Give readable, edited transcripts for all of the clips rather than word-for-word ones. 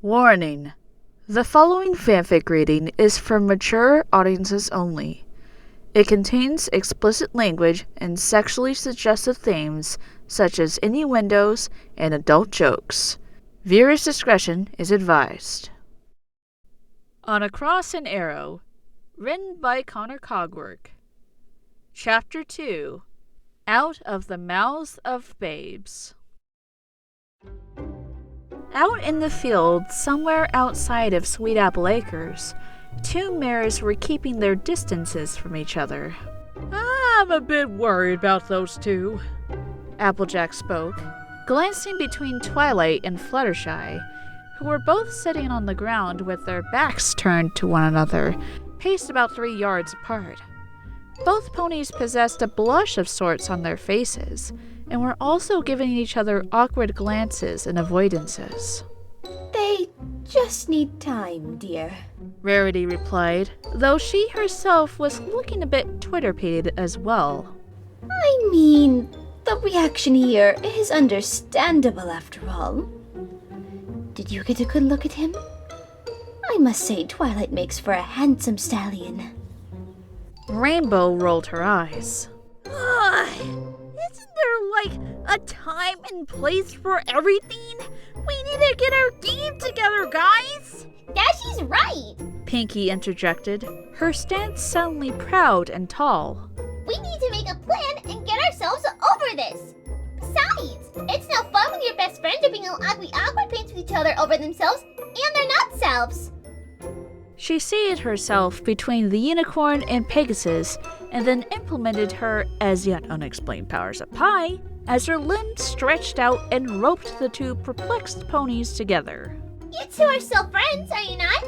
Warning: the following fanfic reading is for mature audiences only. It contains explicit language and sexually suggestive themes such as innuendos and adult jokes. Viewers' discretion is advised. On a Cross and Arrow, written by Connor Cogwork. Chapter 2: Out of the Mouths of Babes. Out in the field, somewhere outside of Sweet Apple Acres, two mares were keeping their distances from each other. I'm a bit worried about those two, Applejack spoke, glancing between Twilight and Fluttershy, who were both sitting on the ground with their backs turned to one another, paced about 3 yards apart. Both ponies possessed a blush of sorts on their faces, and were also giving each other awkward glances and avoidances. They just need time, dear, Rarity replied, though she herself was looking a bit Twitter-pated as well. I mean, the reaction here is understandable after all. Did you get a good look at him? I must say Twilight makes for a handsome stallion. Rainbow rolled her eyes. Isn't there, a time and place for everything? We need to get our game together, guys! Dashy's right! Pinky interjected, her stance suddenly proud and tall. We need to make a plan and get ourselves over this! Besides, it's no fun when your best friends are being all ugly awkward paints with each other over themselves and their not selves! She seated herself between the unicorn and Pegasus, and then implemented her as yet unexplained powers of Pi, as her limbs stretched out and roped the two perplexed ponies together. You two are still friends, are you not?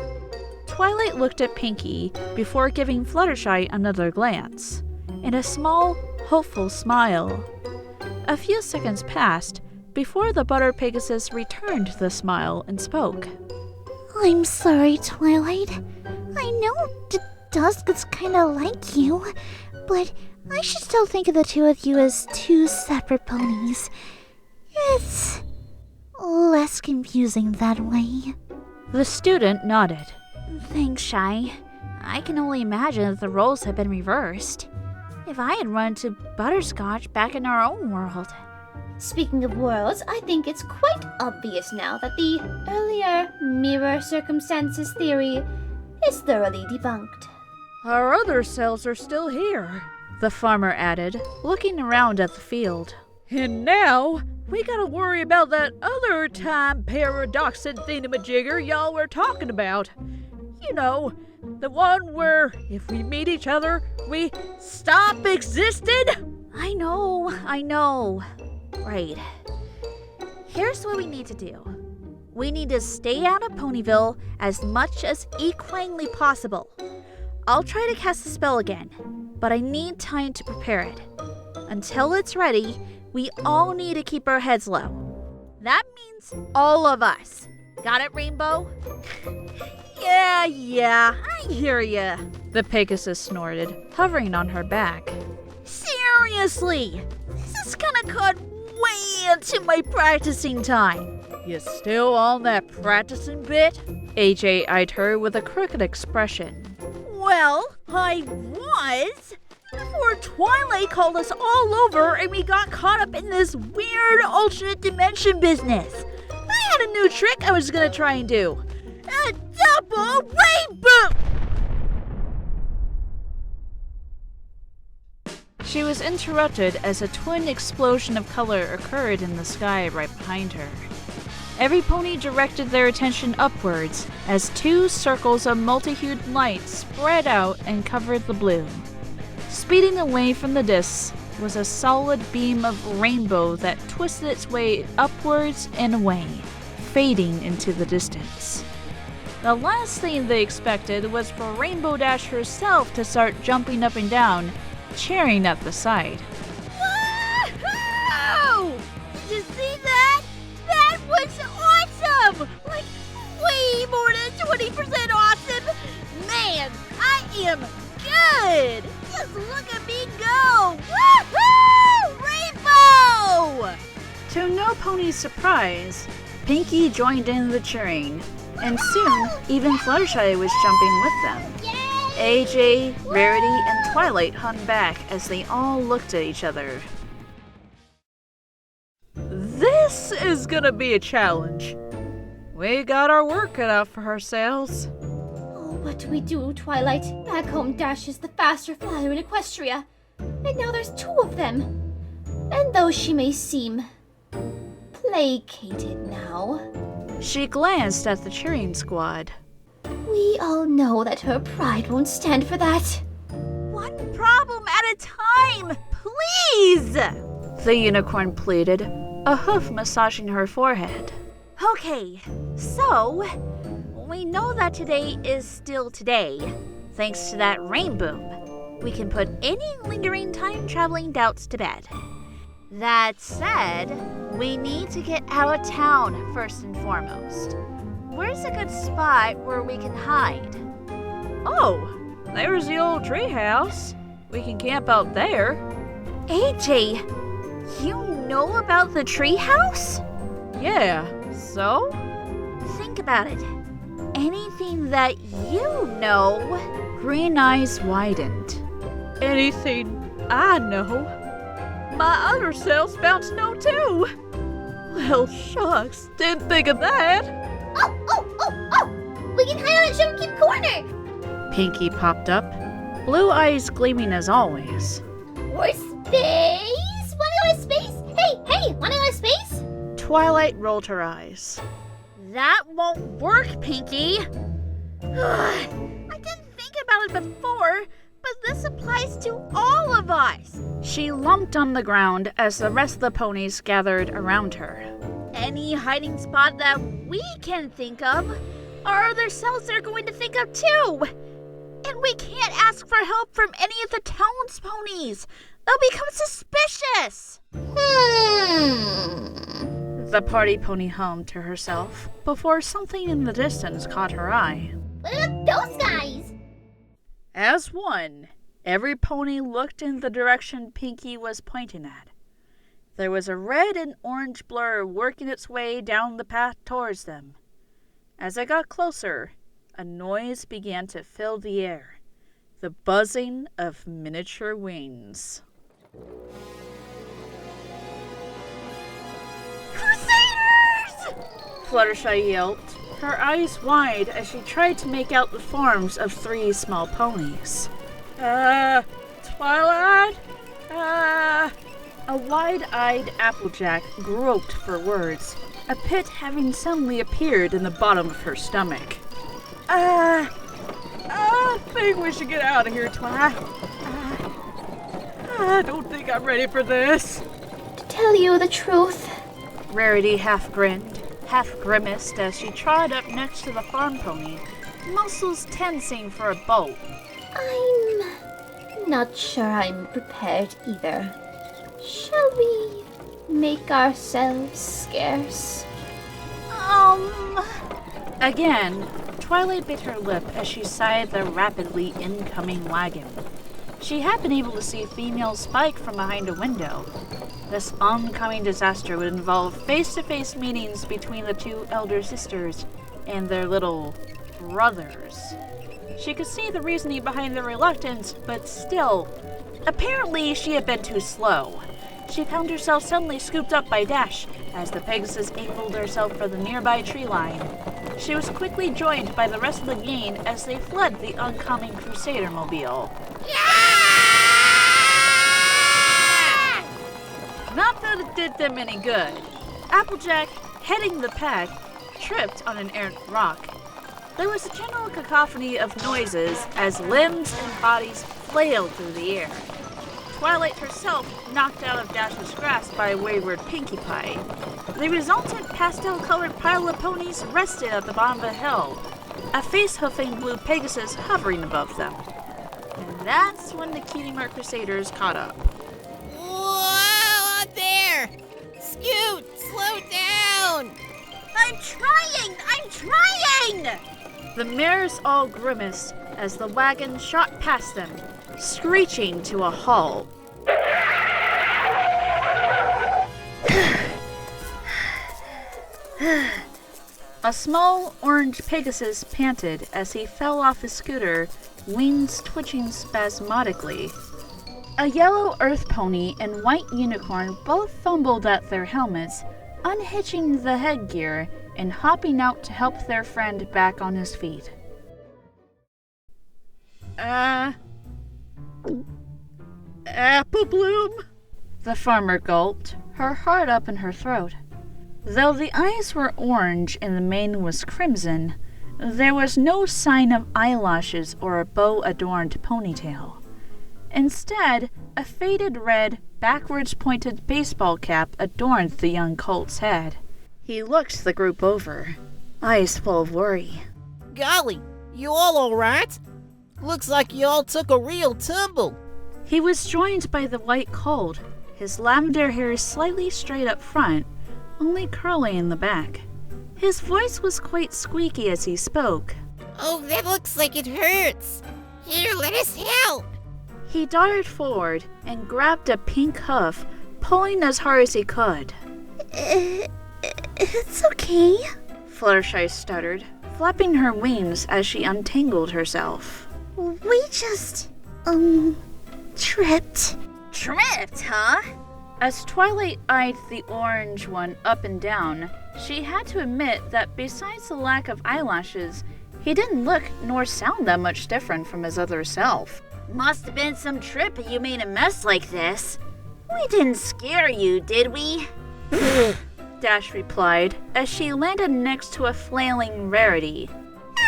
Twilight looked at Pinky before giving Fluttershy another glance, and a small, hopeful smile. A few seconds passed before the Butter Pegasus returned the smile and spoke. I'm sorry, Twilight. I know Dusk is kinda like you, but I should still think of the two of you as two separate ponies. It's less confusing that way. The student nodded. Thanks, Shy. I can only imagine that the roles have been reversed. If I had run into Butterscotch back in our own world. Speaking of worlds, I think it's quite obvious now that the earlier mirror circumstances theory is thoroughly debunked. Our other selves are still here, the farmer added, looking around at the field. And now we gotta worry about that other time paradoxid thingamajigger y'all were talking about. You know, the one where if we meet each other, we stop existing? I know. Right. Here's what we need to do. We need to stay out of Ponyville as much as equinely possible. I'll try to cast the spell again, but I need time to prepare it. Until it's ready, we all need to keep our heads low. That means all of us. Got it, Rainbow? Yeah, I hear ya, the Pegasus snorted, hovering on her back. Seriously, this is gonna cut way into my practicing time. You still on that practicing bit? AJ eyed her with a crooked expression. Well, I was, before Twilight called us all over and we got caught up in this weird alternate dimension business. I had a new trick I was gonna try and do. A double rainbow! She was interrupted as a twin explosion of color occurred in the sky right behind her. Every pony directed their attention upwards as 2 circles of multi-hued light spread out and covered the blue. Speeding away from the discs was a solid beam of rainbow that twisted its way upwards and away, fading into the distance. The last thing they expected was for Rainbow Dash herself to start jumping up and down, cheering at the sight. Woohoo! Did you see that? That was awesome! Way more than 20% awesome! Man, I am good! Just look at me go! Woohoo! Rainbow! To no pony's surprise, Pinky joined in the cheering. and soon even Fluttershy was jumping with them. AJ, Rarity, and Twilight hung back as they all looked at each other. This is gonna be a challenge. We got our work cut out for ourselves. Oh, what do we do, Twilight? Back home Dash is the faster flyer in Equestria. And now there's 2 of them. And though she may seem placated now, She glanced at the cheering squad. we all know that her pride won't stand for that. One problem at a time, please! The unicorn pleaded, a hoof massaging her forehead. Okay, so we know that today is still today, thanks to that rain boom. We can put any lingering time-traveling doubts to bed. That said, we need to get out of town first and foremost. Where's a good spot where we can hide? Oh, there's the old treehouse. We can camp out there. AJ, you know about the treehouse? Yeah, so? Think about it. Anything that you know. Green eyes widened. Anything I know. My other selves bound to know too. Well, shucks, didn't think of that. Oh! We can hide on a Sugarcube corner! Pinky popped up, blue eyes gleaming as always. Or space? Wanna go to space? Hey, wanna go to space? Twilight rolled her eyes. That won't work, Pinky. I didn't think about it before, but this applies to all of us. She lumped on the ground as the rest of the ponies gathered around her. Any hiding spot that we can think of, our other selves are going to think of too. And we can't ask for help from any of the town's ponies. They'll become suspicious. The party pony hummed to herself before something in the distance caught her eye. What about those guys? As one, every pony looked in the direction Pinky was pointing at. There was a red and orange blur working its way down the path towards them. As I got closer, a noise began to fill the air, the buzzing of miniature wings. Crusaders! Fluttershy yelped, her eyes wide as she tried to make out the forms of 3 small ponies. Twilight? A wide-eyed Applejack groped for words, a pit having suddenly appeared in the bottom of her stomach. I think we should get out of here, Twilight. I don't think I'm ready for this. To tell you the truth, Rarity half grinned, half grimaced as she trod up next to the farm pony, muscles tensing for a bolt. I'm not sure I'm prepared either. Shall we make ourselves scarce? Again, Twilight bit her lip as she sighed the rapidly incoming wagon. She had been able to see female Spike from behind a window. This oncoming disaster would involve face-to-face meetings between the 2 elder sisters and their little brothers. She could see the reasoning behind their reluctance, but still, apparently she had been too slow. She found herself suddenly scooped up by Dash as the Pegasus angled herself for the nearby tree line. She was quickly joined by the rest of the gang as they fled the oncoming Crusader mobile. Not that it did them any good. Applejack, heading the pack, tripped on an errant rock. There was a general cacophony of noises as limbs and bodies flailed through the air. Twilight herself knocked out of Dash's grasp by a wayward Pinkie Pie. The resultant pastel-colored pile of ponies rested at the bottom of the hill, a face-hoofing blue Pegasus hovering above them. And that's when the Cutie-Mark Crusaders caught up. Whoa, out there! Scoot, slow down! I'm trying! The mares all grimaced as the wagon shot past them, screeching to a halt. A small orange Pegasus panted as he fell off his scooter, wings twitching spasmodically. A yellow earth pony and white unicorn both fumbled at their helmets, unhitching the headgear and hopping out to help their friend back on his feet. Apple Bloom? The farmer gulped, her heart up in her throat. Though the eyes were orange and the mane was crimson, there was no sign of eyelashes or a bow-adorned ponytail. Instead, a faded red, backwards-pointed baseball cap adorned the young colt's head. He looked the group over, eyes full of worry. Golly, you all right? Looks like you all took a real tumble. He was joined by the white colt, his lavender hair slightly straight up front, only curly in the back. His voice was quite squeaky as he spoke. Oh, that looks like it hurts. Here, let us help. He darted forward and grabbed a pink hoof, pulling as hard as he could. It's okay. Fluttershy stuttered, flapping her wings as she untangled herself. We just, tripped. Tripped, huh? As Twilight eyed the orange one up and down, she had to admit that besides the lack of eyelashes, he didn't look nor sound that much different from his other self. Must have been some trip you made a mess like this. We didn't scare you, did we? Dash replied as she landed next to a flailing Rarity.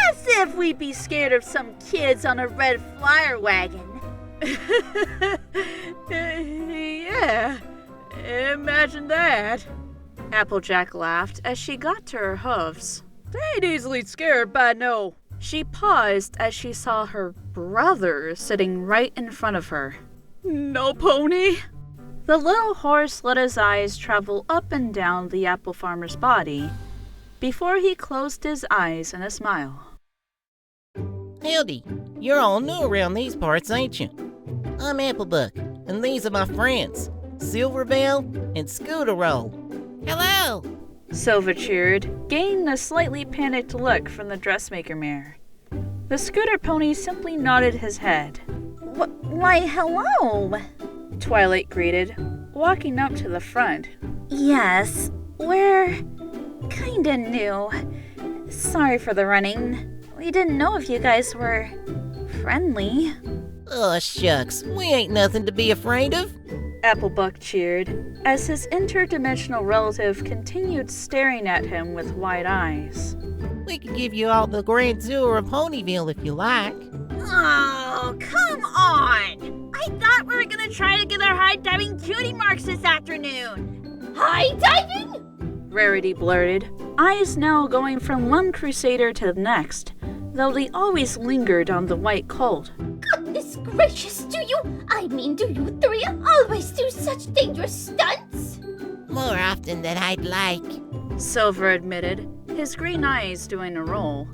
As if we'd be scared of some kids on a red flyer wagon. Yeah, imagine that. Applejack laughed as she got to her hoofs. They ain't easily scared by no. She paused as she saw her brother sitting right in front of her. No pony? The little horse let his eyes travel up and down the apple farmer's body before he closed his eyes in a smile. Howdy, you're all new around these parts, ain't you? I'm Applebuck, and these are my friends, Silverbell and Scooterroll. Hello! Silver cheered, gaining a slightly panicked look from the dressmaker mare. The scooter pony simply nodded his head. Why, hello! Twilight greeted, walking up to the front. Yes, we're kinda new. Sorry for the running. We didn't know if you guys were friendly. Oh, shucks, we ain't nothing to be afraid of. Applebuck cheered, as his interdimensional relative continued staring at him with wide eyes. We could give you all the grand tour of Ponyville if you like. Oh, come on! I thought we were gonna try to get our high-diving cutie marks this afternoon. High diving? Rarity blurted, eyes now going from one crusader to the next, though they always lingered on the white colt. Goodness gracious, do you three always do such dangerous stunts? More often than I'd like. Silver admitted, his green eyes doing a roll.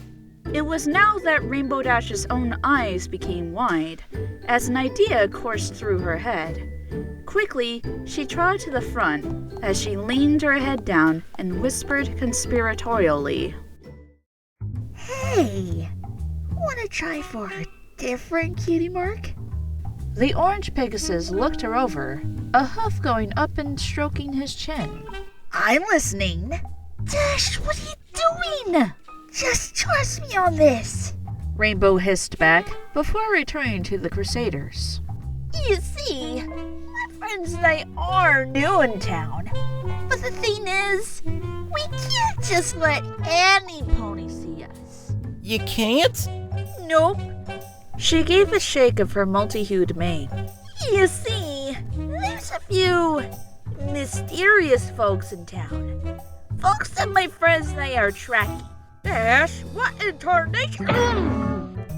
It was now that Rainbow Dash's own eyes became wide, as an idea coursed through her head. Quickly, she trotted to the front as she leaned her head down and whispered conspiratorially. Hey, wanna try for a different cutie mark? The orange Pegasus looked her over, a hoof going up and stroking his chin. I'm listening. Dash, what are you doing? Just trust me on this. Rainbow hissed back before returning to the Crusaders. You see, my friends and I are new in town. But the thing is, we can't just let any pony see us. You can't? Nope. She gave a shake of her multi-hued mane. You see, there's a few mysterious folks in town. Folks that my friends and I are tracking. Dash, what in tarnation?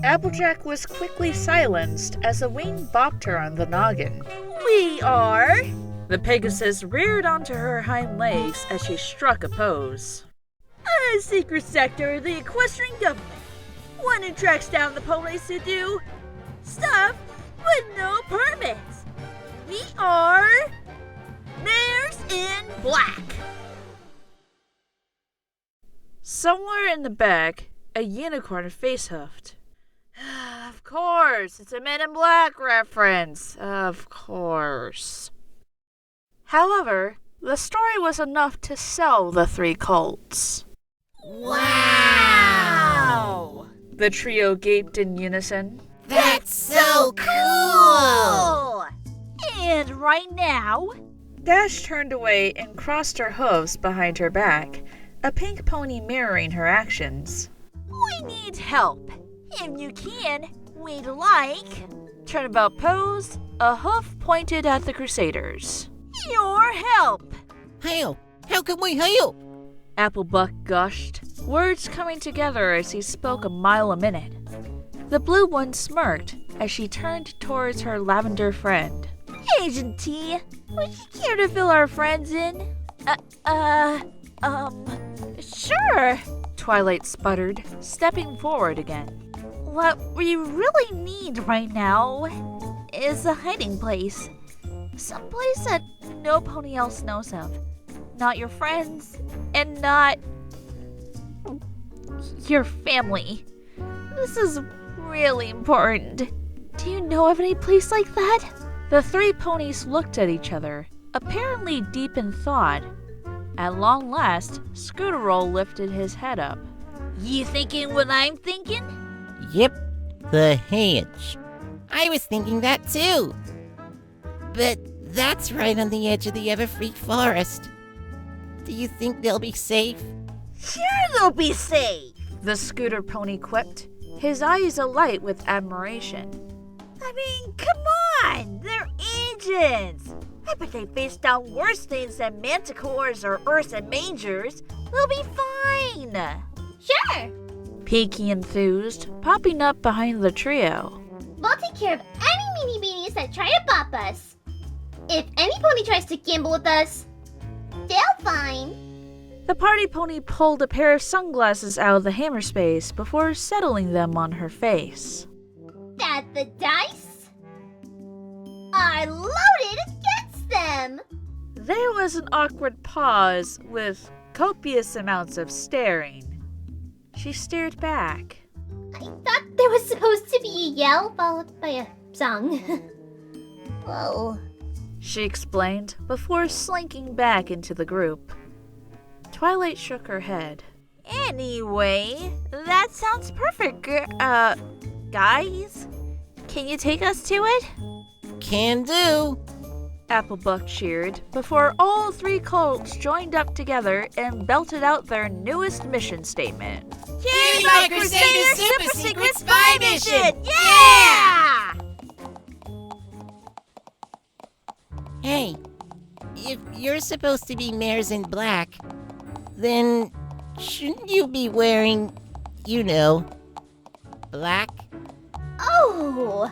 Applejack was quickly silenced as a wing bopped her on the noggin. We are. The Pegasus reared onto her hind legs as she struck a pose. A secret sector of the Equestrian government. One who tracks down the ponies to do stuff with no permits. We are Mares in Black. Somewhere in the back, a unicorn face huffed. Of course, it's a Men in Black reference. Of course. However, the story was enough to sell the three cults. Wow! The trio gaped in unison. That's so cool! And right now, Dash turned away and crossed her hooves behind her back, a pink pony mirroring her actions. we need help. If you can, we'd like Turnabout pose, a hoof pointed at the Crusaders. your help. Help! How can we help? Applebuck gushed, words coming together as he spoke a mile a minute. The blue one smirked as she turned towards her lavender friend. Agent T, would you care to fill our friends in? Sure. Twilight sputtered, stepping forward again. What we really need right now is a hiding place. Someplace that no pony else knows of. Not your friends, and not your family. This is really important. Do you know of any place like that? The three ponies looked at each other, apparently deep in thought. At long last, Scooterroll lifted his head up. You thinking what I'm thinking? Yep, the hedge. I was thinking that too. But that's right on the edge of the Everfree Forest. Do you think they'll be safe? Sure they'll be safe. The scooter pony quipped, his eyes alight with admiration. I mean, come on! They're agents! I bet they face down worse things than manticores or ursa majors. They'll be fine! Sure. Peaky enthused, popping up behind the trio. We'll take care of any meanie beanies that try to bop us. If any pony tries to gamble with us, they'll find. The party pony pulled a pair of sunglasses out of the hammer space before settling them on her face. That the dice are loaded against them. There was an awkward pause with copious amounts of staring. She stared back. I thought there was supposed to be a yell followed by a song. Whoa. She explained before slinking back into the group. Twilight shook her head. Anyway, that sounds perfect, guys. Can you take us to it? Can do. Applebuck cheered before all three cults joined up together and belted out their newest mission statement. Here's our Crusader Super Secret Spy Mission! Yeah! Hey, if you're supposed to be mares in black, then shouldn't you be wearing, black? Oh.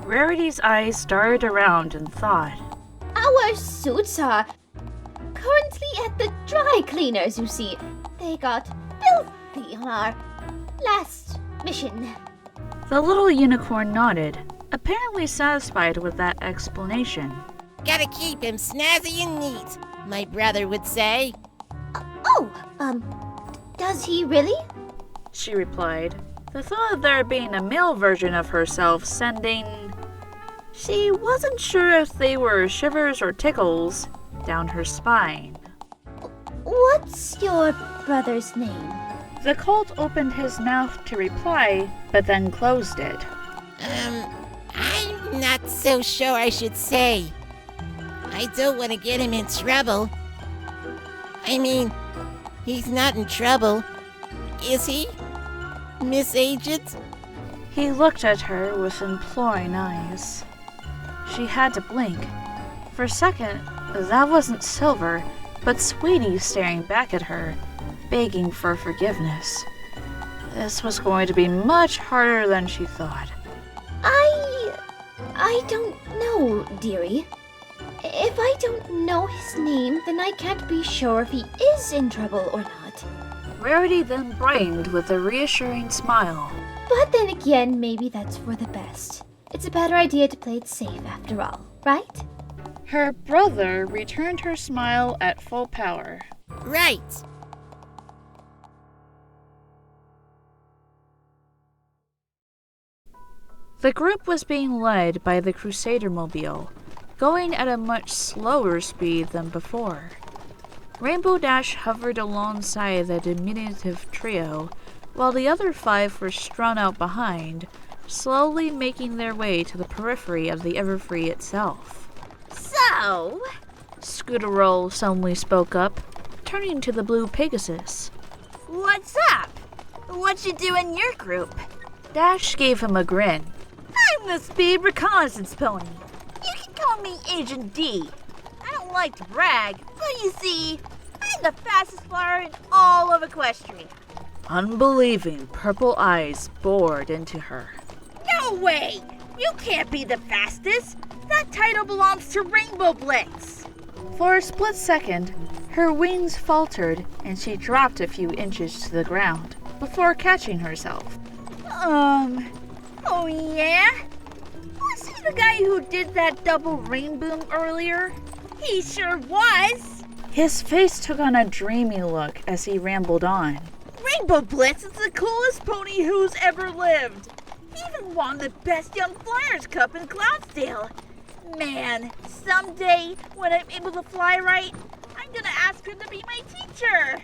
Rarity's eyes darted around in thought. Our suits are currently at the dry cleaners, you see. They got filthy on our last mission. The little unicorn nodded, apparently satisfied with that explanation. Gotta keep him snazzy and neat, my brother would say. Does he really? She replied. The thought of there being a male version of herself sending... She wasn't sure if they were shivers or tickles down her spine. What's your brother's name? The cult opened his mouth to reply, but then closed it. I'm not so sure I should say. I don't want to get him in trouble. I mean, he's not in trouble, is he, Miss Agent? He looked at her with imploring eyes. She had to blink. For a second, that wasn't Silver, but Sweetie staring back at her, begging for forgiveness. This was going to be much harder than she thought. I don't know, dearie. If I don't know his name, then I can't be sure if he is in trouble or not. Rarity then brightened with a reassuring smile. But then again, maybe that's for the best. It's a better idea to play it safe after all, right? Her brother returned her smile at full power. Right. The group was being led by the Crusader Mobile, going at a much slower speed than before. Rainbow Dash hovered alongside the diminutive trio, while the other 5 were strung out behind, slowly making their way to the periphery of the Everfree itself. So, Scooterroll suddenly spoke up, turning to the blue Pegasus. what's up? What you do in your group? Dash gave him a grin. I'm the Speed Reconnaissance Pony. You can call me Agent D. I don't like to brag, but you see, I'm the fastest flyer in all of Equestria. Unbelieving purple eyes bored into her. No way! You can't be the fastest! That title belongs to Rainbow Blitz! For a split second, her wings faltered and she dropped a few inches to the ground before catching herself. Oh yeah? Was he the guy who did that double rain boom earlier? He sure was! His face took on a dreamy look as he rambled on. Rainbow Blitz is the coolest pony who's ever lived! He even won the Best Young Flyers Cup in Cloudsdale! Man, someday, when I'm able to fly right, I'm gonna ask her to be my teacher!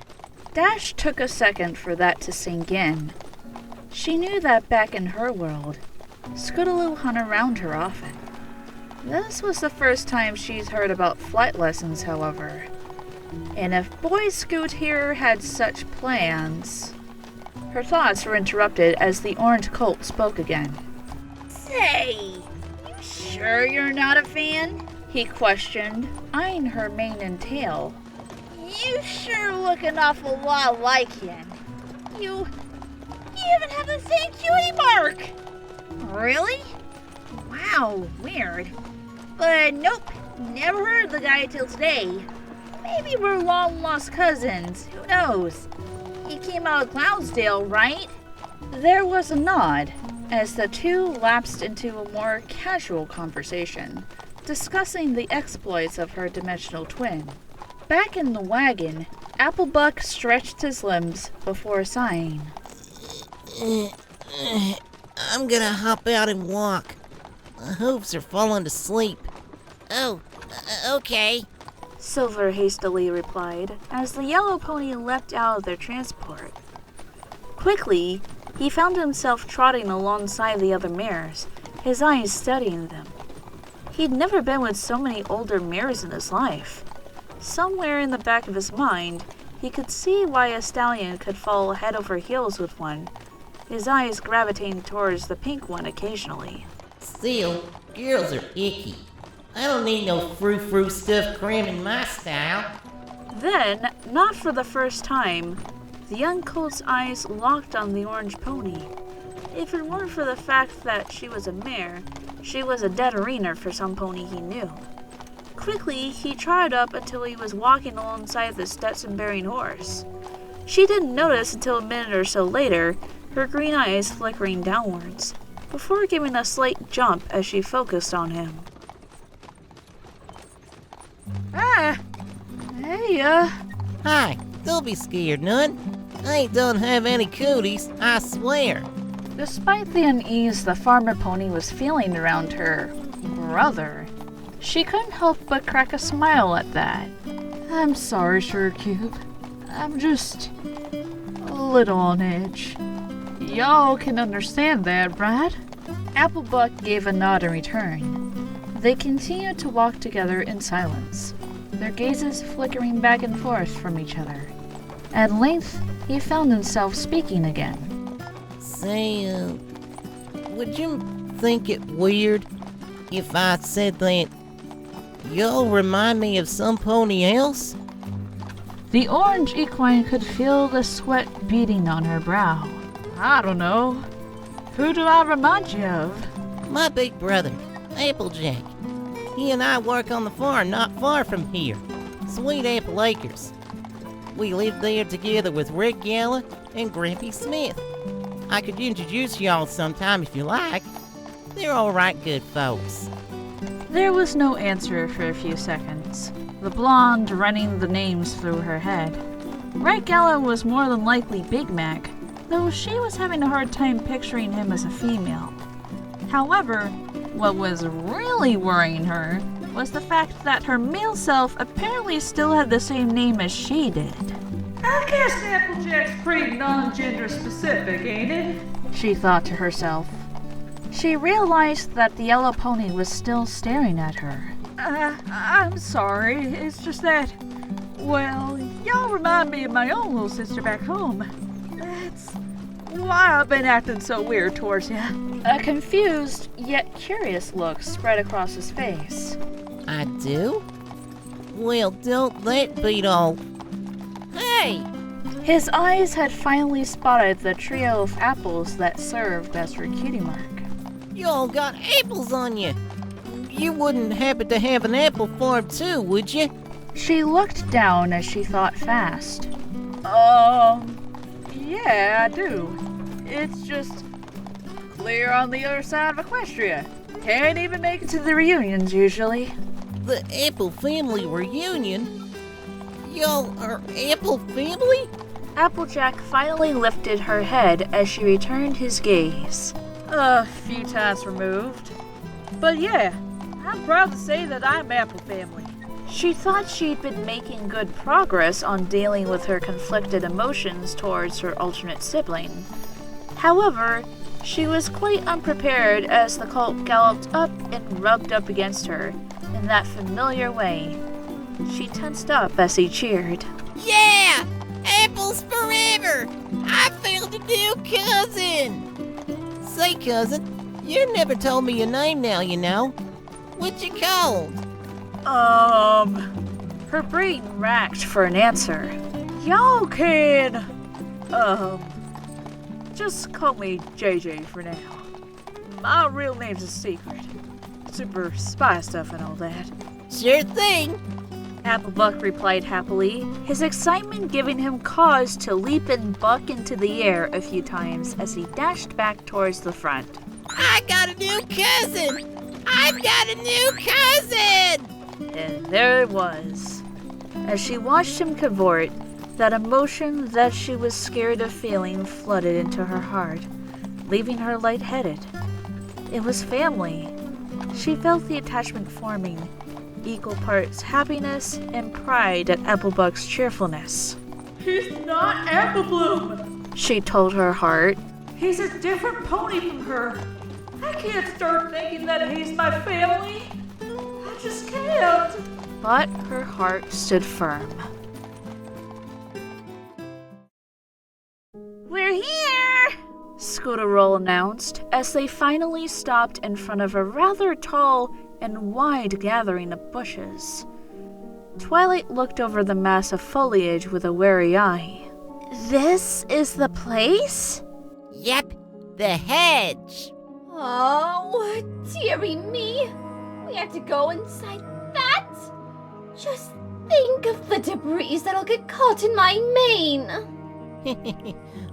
Dash took a second for that to sink in. She knew that back in her world, Scootaloo hung around her often. This was the first time she'd heard about flight lessons, however. And if Boy Scoot here had such plans... Her thoughts were interrupted as the orange colt spoke again. Say, you sure you're not a fan? He questioned, eyeing her mane and tail. You sure look an awful lot like him. You even have the same cutie mark! Really? Wow, weird. But nope, never heard of the guy till today. Maybe we're long-lost cousins, who knows? He came out of Cloudsdale, right? There was a nod, as the two lapsed into a more casual conversation, discussing the exploits of her dimensional twin. Back in the wagon, Applebuck stretched his limbs before sighing. I'm gonna hop out and walk. My hooves are falling asleep. Oh, okay. Silver hastily replied, as the yellow pony leapt out of their transport. Quickly, he found himself trotting alongside the other mares, his eyes studying them. He'd never been with so many older mares in his life. Somewhere in the back of his mind, he could see why a stallion could fall head over heels with one, his eyes gravitating towards the pink one occasionally. Still, girls are icky. I don't need no frou-frou stuffed creme in my style. Then, not for the first time, the young colt's eyes locked on the orange pony. If it weren't for the fact that she was a mare, she was a dead arena for some pony he knew. Quickly, he trotted up until he was walking alongside the Stetson-bearing horse. She didn't notice until a minute or so later, her green eyes flickering downwards, before giving a slight jump as she focused on him. Hey, Hi, don't be scared none. I don't have any cooties, I swear. Despite the unease the farmer pony was feeling around her brother, she couldn't help but crack a smile at that. I'm sorry, Sugarcube. I'm just a little on edge. Y'all can understand that, right? Applebuck gave a nod in return. They continued to walk together in silence, their gazes flickering back and forth from each other. At length, he found himself speaking again. Say, would you think it weird if I said that y'all remind me of some pony else? The orange equine could feel the sweat beading on her brow. I don't know. Who do I remind you of? My big brother, Applejack. He and I work on the farm not far from here, Sweet Apple Acres. We lived there together with Rick Geller and Grimpy Smith. I could introduce y'all sometime if you like. They're alright good folks. There was no answer for a few seconds, the blonde running the names through her head. Red Gala was more than likely Big Mac, though she was having a hard time picturing him as a female. However, what was really worrying her was the fact that her male self apparently still had the same name as she did. I guess Applejack's pretty non-gender specific, ain't it? She thought to herself. She realized that the yellow pony was still staring at her. I'm sorry. It's just that, well, y'all remind me of my own little sister back home. That's why I've been acting so weird towards you. A confused yet curious look spread across his face. I do? Well, don't that beat all. Hey! His eyes had finally spotted the trio of apples that served as her cutie mark. You all got apples on you. You wouldn't happen to have an apple farm too, would you? She looked down as she thought fast. Yeah, I do. It's just clear on the other side of Equestria. Can't even make it to the reunions usually. The Apple family reunion? Y'all are Apple family? Applejack finally lifted her head as she returned his gaze. A few times removed. But yeah, I'm proud to say that I'm Apple family. She thought she'd been making good progress on dealing with her conflicted emotions towards her alternate sibling. However, she was quite unprepared as the colt galloped up and rubbed up against her in that familiar way. She tensed up as he cheered. Yeah! Apples forever! I found a new cousin! Say, cousin, you never told me your name now, you know. What you called? Her brain racked for an answer. Y'all can, just call me JJ for now. My real name's a secret. Super spy stuff and all that. Sure thing. Applebuck replied happily, his excitement giving him cause to leap and buck into the air a few times as he dashed back towards the front. I got a new cousin! I've got a new cousin! And there it was. As she watched him cavort, that emotion that she was scared of feeling flooded into her heart, leaving her lightheaded. It was family. She felt the attachment forming, equal parts happiness and pride at Applebuck's cheerfulness. He's not Applebloom! She told her heart. He's a different pony from her. I can't start thinking that he's my family. I just can't. But her heart stood firm. We're here! Scooterroll announced as they finally stopped in front of a rather tall and wide gathering of bushes. Twilight looked over the mass of foliage with a wary eye. This is the place? Yep, the hedge. Oh, dearie me. We have to go inside that? Just think of the debris that'll get caught in my mane.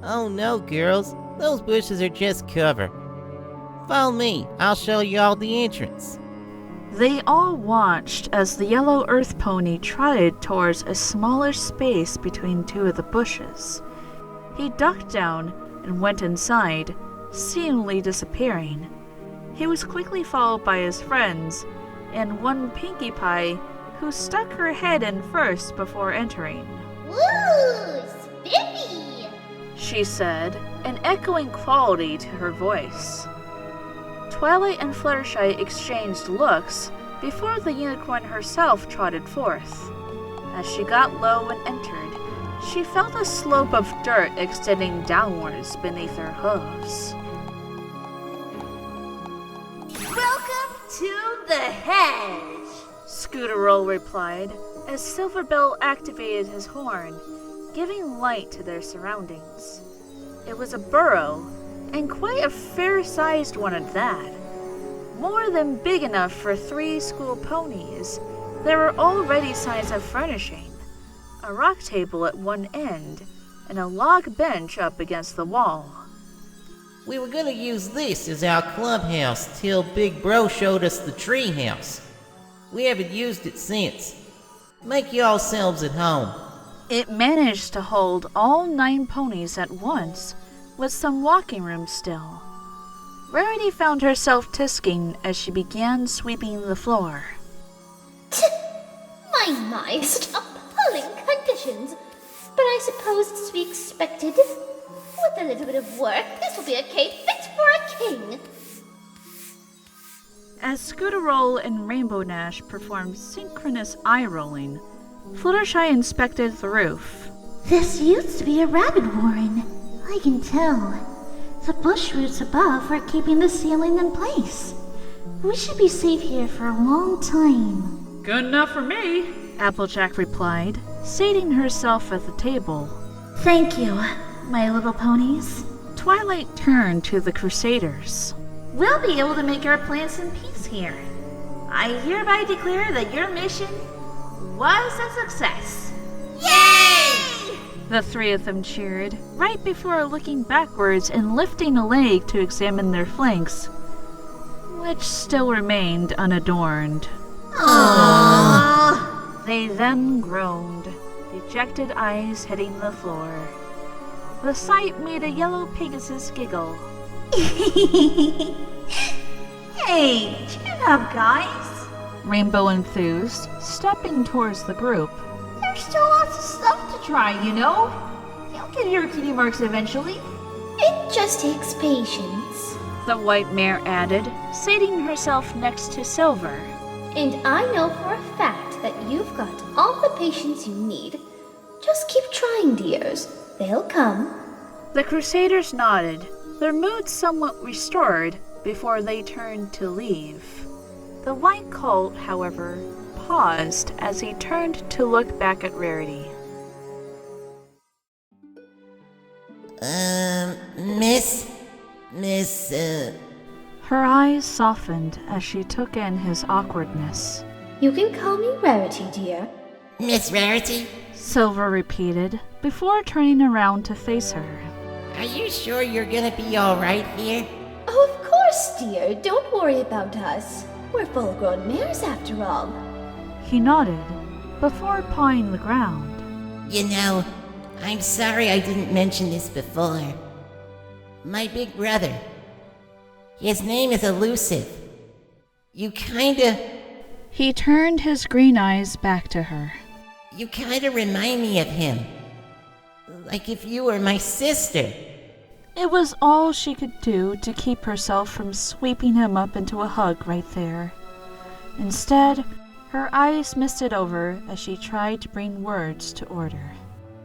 Oh no, girls. Those bushes are just cover. Follow me. I'll show you all the entrance. They all watched as the yellow earth pony trotted towards a smaller space between two of the bushes. He ducked down and went inside, seemingly disappearing. He was quickly followed by his friends, and one Pinkie Pie, who stuck her head in first before entering. Woo! Spiffy! She said, an echoing quality to her voice. Twilight and Fluttershy exchanged looks before the unicorn herself trotted forth. As she got low and entered, she felt a slope of dirt extending downwards beneath her hooves. Welcome to the hedge! Scooterroll replied as Silverbell activated his horn, giving light to their surroundings. It was a burrow, and quite a fair-sized one at that. More than big enough for 3 school ponies, there were already signs of furnishing. A rock table at one end, and a log bench up against the wall. We were gonna use this as our clubhouse till Big Bro showed us the tree house. We haven't used it since. Make yourselves at home. It managed to hold all 9 ponies at once, with some walking room still. Rarity found herself tisking as she began sweeping the floor. My, such appalling conditions. But I suppose it's to be expected. With a little bit of work, this will be a cape fit for a king. As Scooterroll and Rainbow Dash performed synchronous eye-rolling, Fluttershy inspected the roof. This used to be a rabbit warren. I can tell. The bush roots above are keeping the ceiling in place. We should be safe here for a long time. Good enough for me. Applejack replied, seating herself at the table. Thank you, my little ponies. Twilight turned to the Crusaders. We'll be able to make our plans in peace here. I hereby declare that your mission was a success. Yay! The 3 of them cheered, right before looking backwards and lifting a leg to examine their flanks, which still remained unadorned. Aww. They then groaned, dejected eyes hitting the floor. The sight made a yellow Pegasus giggle. Hey, chin up, guys. Rainbow enthused, stepping towards the group. There's still lots of stuff to try, you know. You'll get your kitty marks eventually. It just takes patience. The white mare added, seating herself next to Silver. And I know for a fact that you've got all the patience you need. Just keep trying, dears. They'll come. The Crusaders nodded, their mood somewhat restored before they turned to leave. The white colt, however, paused as he turned to look back at Rarity. Miss, Her eyes softened as she took in his awkwardness. You can call me Rarity, dear. Miss Rarity? Silver repeated, before turning around to face her. Are you sure you're gonna be alright here? Oh, of course, dear. Don't worry about us. We're full-grown mares, after all. He nodded, before pawing the ground. You know, I'm sorry I didn't mention this before. My big brother. His name is Elusive. You kinda his green eyes back to her. You kinda remind me of him. Like if you were my sister. It was all she could do to keep herself from sweeping him up into a hug right there. Instead, her eyes misted over as she tried to bring words to order.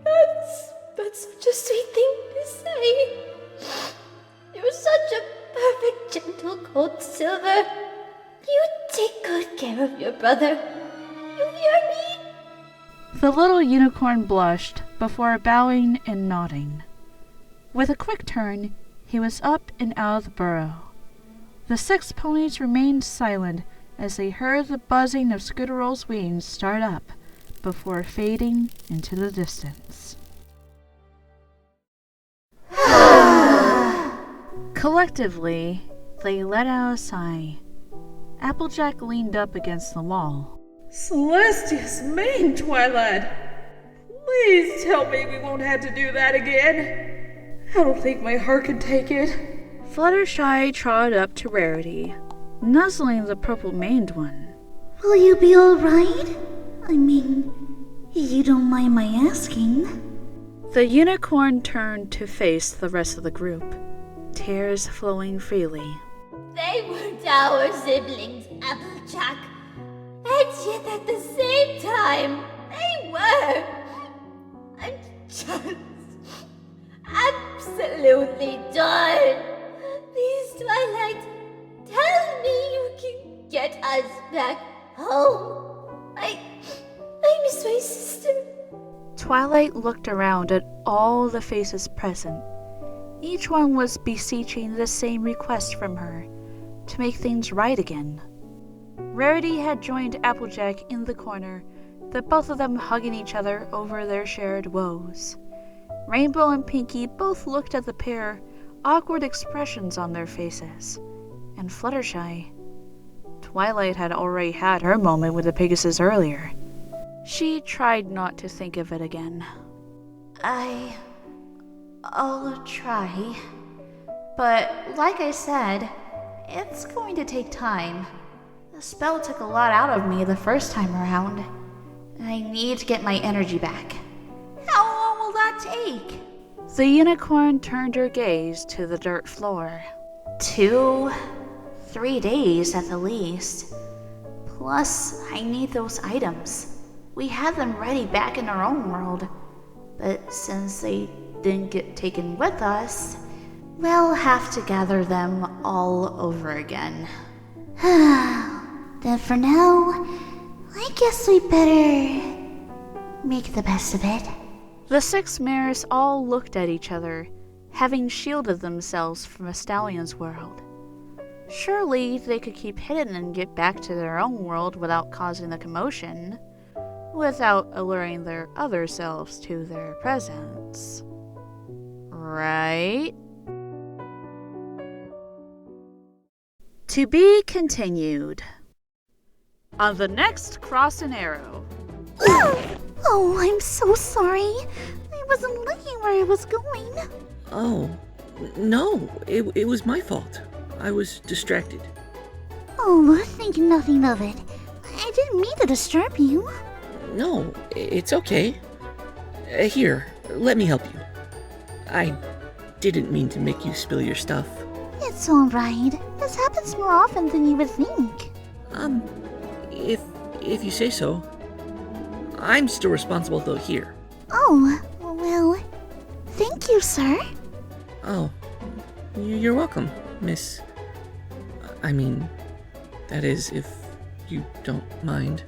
That's such a sweet thing to say. You're such a perfect, gentle colt, Silver. You take good care of your brother. You hear me? The little unicorn blushed before bowing and nodding. With a quick turn, he was up and out of the burrow. The 6 ponies remained silent as they heard the buzzing of Scooterroll's wings start up before fading into the distance. Collectively, they let out a sigh. Applejack leaned up against the wall. Celestia's mane, Twilight. Please tell me we won't have to do that again. I don't think my heart can take it. Fluttershy trotted up to Rarity, nuzzling the purple-maned one. Will you be alright? I mean, you don't mind my asking. The unicorn turned to face the rest of the group, tears flowing freely. They weren't our siblings, Applejack. And yet at the same time, they were. I'm just absolutely done. Please, Twilight, tell me you can get us back home. I miss my sister. Twilight looked around at all the faces present. Each one was beseeching the same request from her, to make things right again. Rarity had joined Applejack in the corner, the both of them hugging each other over their shared woes. Rainbow and Pinkie both looked at the pair, awkward expressions on their faces. And Fluttershy. Twilight had already had her moment with the Pegasus earlier. She tried not to think of it again. I'll try. But like I said, it's going to take time. The spell took a lot out of me the first time around. I need to get my energy back. How long will that take? The unicorn turned her gaze to the dirt floor. 2-3 days at the least. Plus, I need those items. We had them ready back in our own world. But since they didn't get taken with us, we'll have to gather them all over again. Then for now, I guess we better make the best of it. The 6 mirrors all looked at each other, having shielded themselves from a stallion's world. Surely they could keep hidden and get back to their own world without causing a commotion, without alluring their other selves to their presence. Right? To be continued. On the next Cross and Arrow. Oh, I'm so sorry. I wasn't looking where I was going. Oh, no, it was my fault. I was distracted. Oh, think nothing of it. I didn't mean to disturb you. No, it's okay. Here, let me help you. I didn't mean to make you spill your stuff. It's alright. This happens more often than you would think. If you say so. I'm still responsible though here. Oh, well, thank you, sir. Oh, you're welcome, miss. I mean, that is, if you don't mind.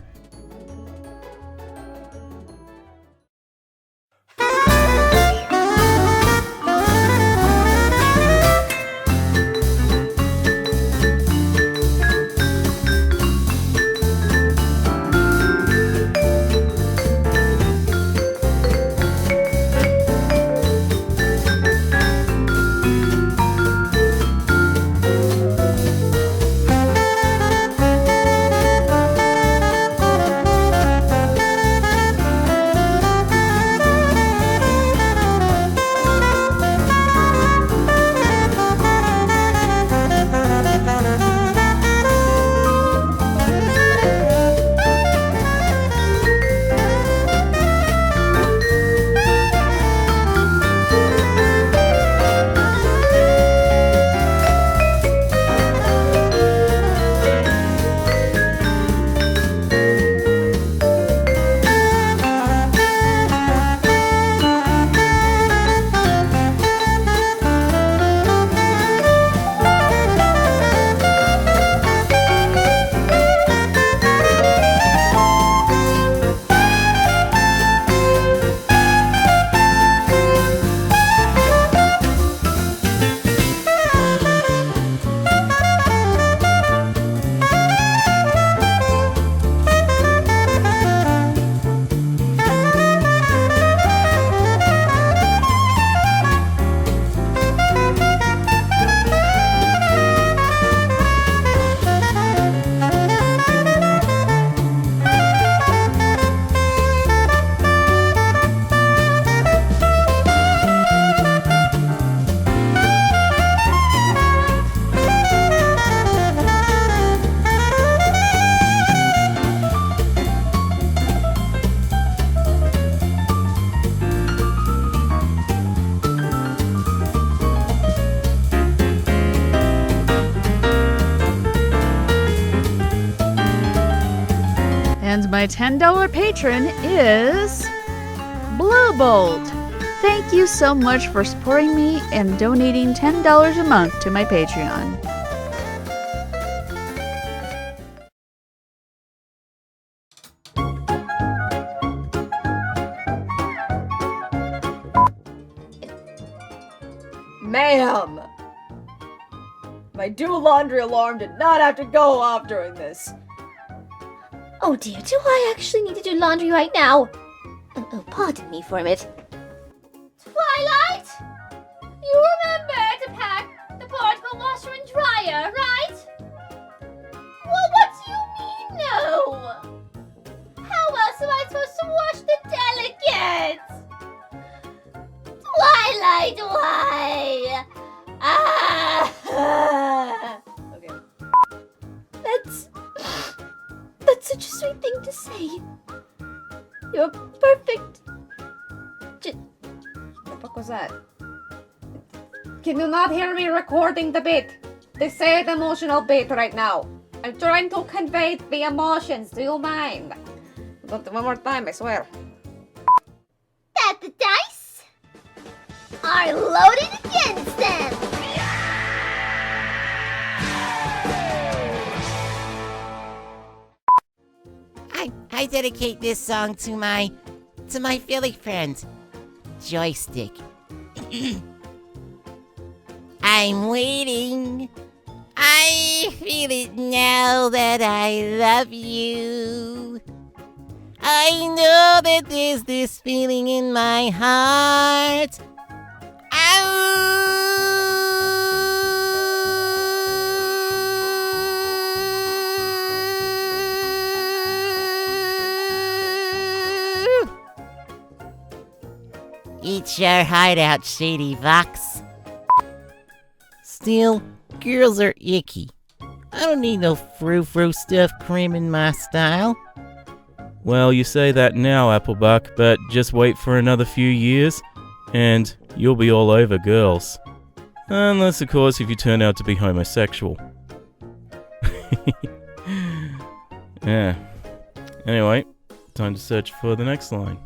And my $10 patron is Blue Bolt. Thank you so much for supporting me and donating $10 a month to my Patreon. Ma'am! My do laundry alarm did not have to go off during this. Oh dear, do I actually need to do laundry right now? Oh, pardon me for a minute. Twilight? You remember to pack the portable washer and dryer, right? Well, what do you mean, no? How else am I supposed decide why. Okay. That's such a sweet thing to say. You're perfect. The fuck was that? Can you not hear me recording the bit? They say the emotional bit right now. I'm trying to convey the emotions. Do you mind? One more time, I swear. That the dice are loaded against them. I dedicate this song to my Philly friend, Joystick. I'm waiting. I feel it now that I love you. I know that there's this feeling in my heart. It's your hideout, Shady Vox. Still, girls are icky. I don't need no frou-frou stuffed cream in my style. Well, you say that now, Applebuck, but just wait for another few years, and you'll be all over girls. Unless, of course, if you turn out to be homosexual. Yeah. Anyway, time to search for the next line.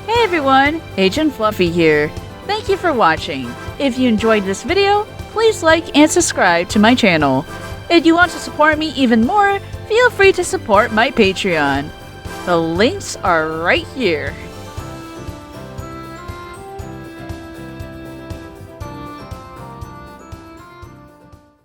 Hey everyone, Agent Fluffy here. Thank you for watching. If you enjoyed this video, please like and subscribe to my channel. If you want to support me even more, feel free to support my Patreon. The links are right here.